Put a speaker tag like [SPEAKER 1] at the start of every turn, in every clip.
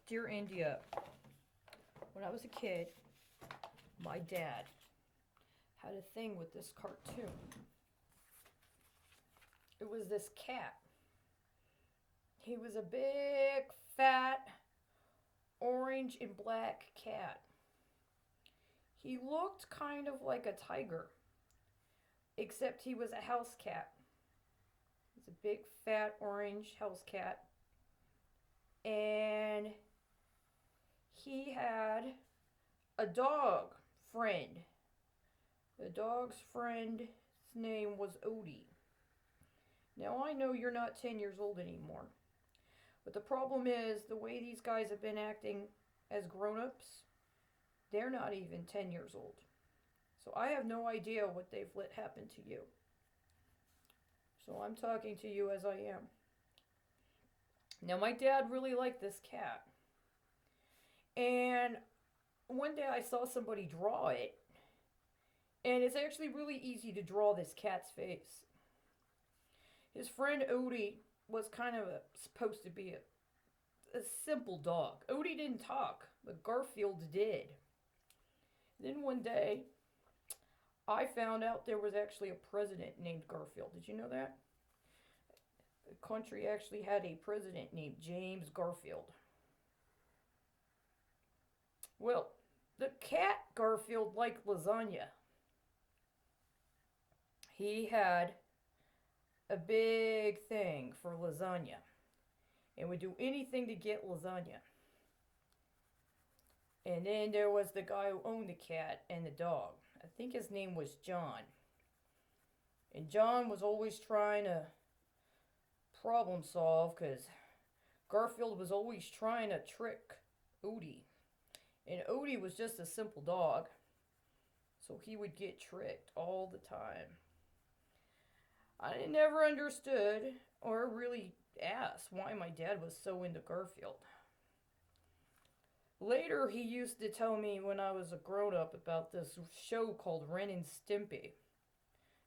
[SPEAKER 1] Dear India, when I was a kid, my dad had a thing with this cartoon. It was this cat. He was a big, fat, orange and black cat. He looked kind of like a tiger, except he was a house cat. He's a big, fat, orange house cat. And he had a dog friend. The dog's friend's name was Odie. Now I know you're not 10 years old anymore, but the problem is the way these guys have been acting as grown ups, they're not even 10 years old. So I have no idea what they've let happen to you. So I'm talking to you as I am. Now, my dad really liked this cat. And one day I saw somebody draw it. And it's actually really easy to draw this cat's face. His friend Odie was supposed to be a simple dog. Odie didn't talk, but Garfield did. Then one day, I found out there was actually a president named Garfield. Did you know that? The country actually had a president named James Garfield. Well, the cat Garfield liked lasagna. He had a big thing for lasagna and would do anything to get lasagna. And then there was the guy who owned the cat and the dog. I think his name was John. And John was always trying to problem solve because Garfield was always trying to trick Odie. And Odie was just a simple dog. So he would get tricked all the time. I never understood or really asked why my dad was so into Garfield. Later, he used to tell me when I was a grown up about this show called Ren and Stimpy.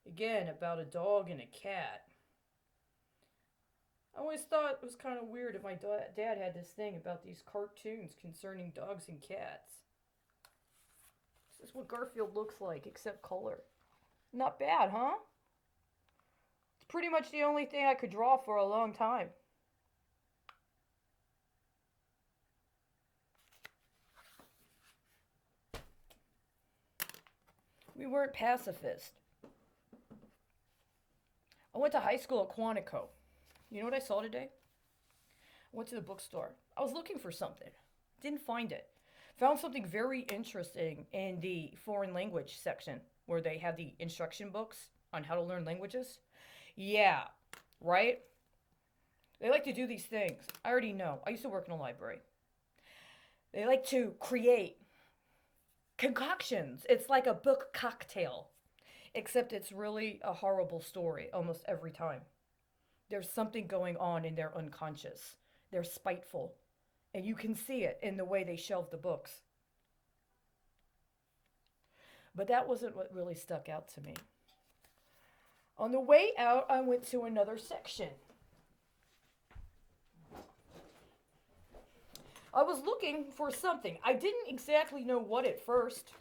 [SPEAKER 1] Again, about a dog and a cat. I always thought it was kind of weird if my dad had this thing about these cartoons concerning dogs and cats. This is what Garfield looks like, except color. Not bad, huh? It's pretty much the only thing I could draw for a long time. We weren't pacifist. I went to high school at Quantico. You know what I saw today? I went to the bookstore. I was looking for something. Didn't find it. Found something very interesting in the foreign language section where they have the instruction books on how to learn languages. Yeah, right? They like to do these things. I already know. I used to work in a library. They like to create concoctions. It's like a book cocktail, except it's really a horrible story almost every time. There's something going on in their unconscious. They're spiteful. And you can see it in the way they shelve the books. But that wasn't what really stuck out to me. On the way out, I went to another section. I was looking for something. I didn't exactly know what at first.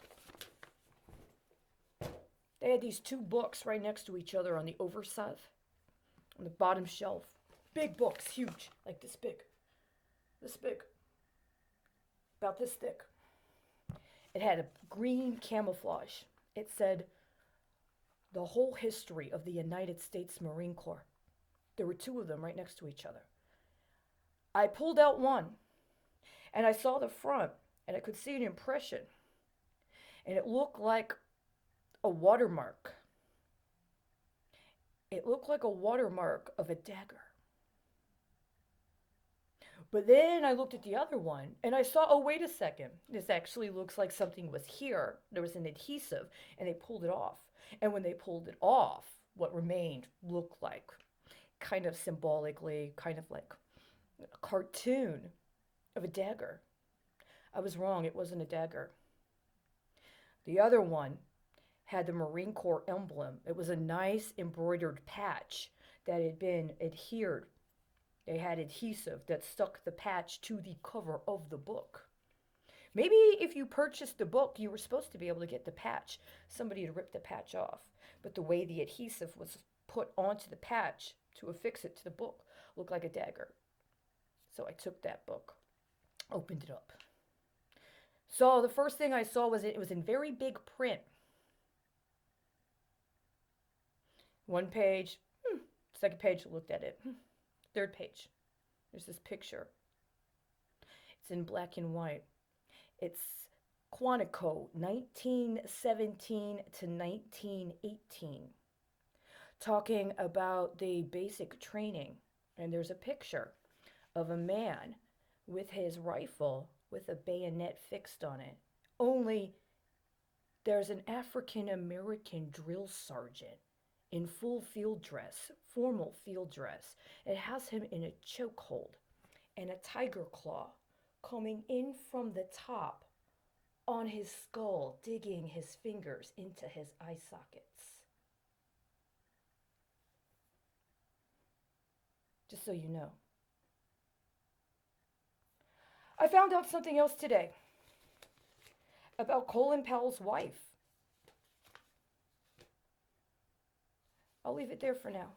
[SPEAKER 1] They had these two books right next to each other on the overside, on the bottom shelf. Big books, huge, like this big. This big. About this thick. It had a green camouflage. It said, "The whole history of the United States Marine Corps." There were two of them right next to each other. I pulled out one, and I saw the front, and I could see an impression. And it looked like a watermark. It looked like a watermark of a dagger. But then I looked at the other one and I saw, oh, wait a second. This actually looks like something was here. There was an adhesive and they pulled it off. And when they pulled it off, what remained looked like, kind of symbolically, kind of like a cartoon of a dagger. I was wrong. It wasn't a dagger. The other one had the Marine Corps emblem. It was a nice embroidered patch that had been adhered They had adhesive that stuck the patch to the cover of the book. Maybe if you purchased the book, you were supposed to be able to get the patch. Somebody had ripped the patch off. But the way the adhesive was put onto the patch to affix it to the book looked like a dagger. So I took that book, opened it up. So the first thing I saw was it was in very big print. One page, second page, looked at it. Third page, there's this picture. It's in black and white. It's Quantico, 1917 to 1918, talking about the basic training. And there's a picture of a man with his rifle with a bayonet fixed on it. Only there's an African American drill sergeant in full field dress, formal field dress. It has him in a chokehold and a tiger claw coming in from the top on his skull, digging his fingers into his eye sockets. Just so you know. I found out something else today about Colin Powell's wife. I'll leave it there for now.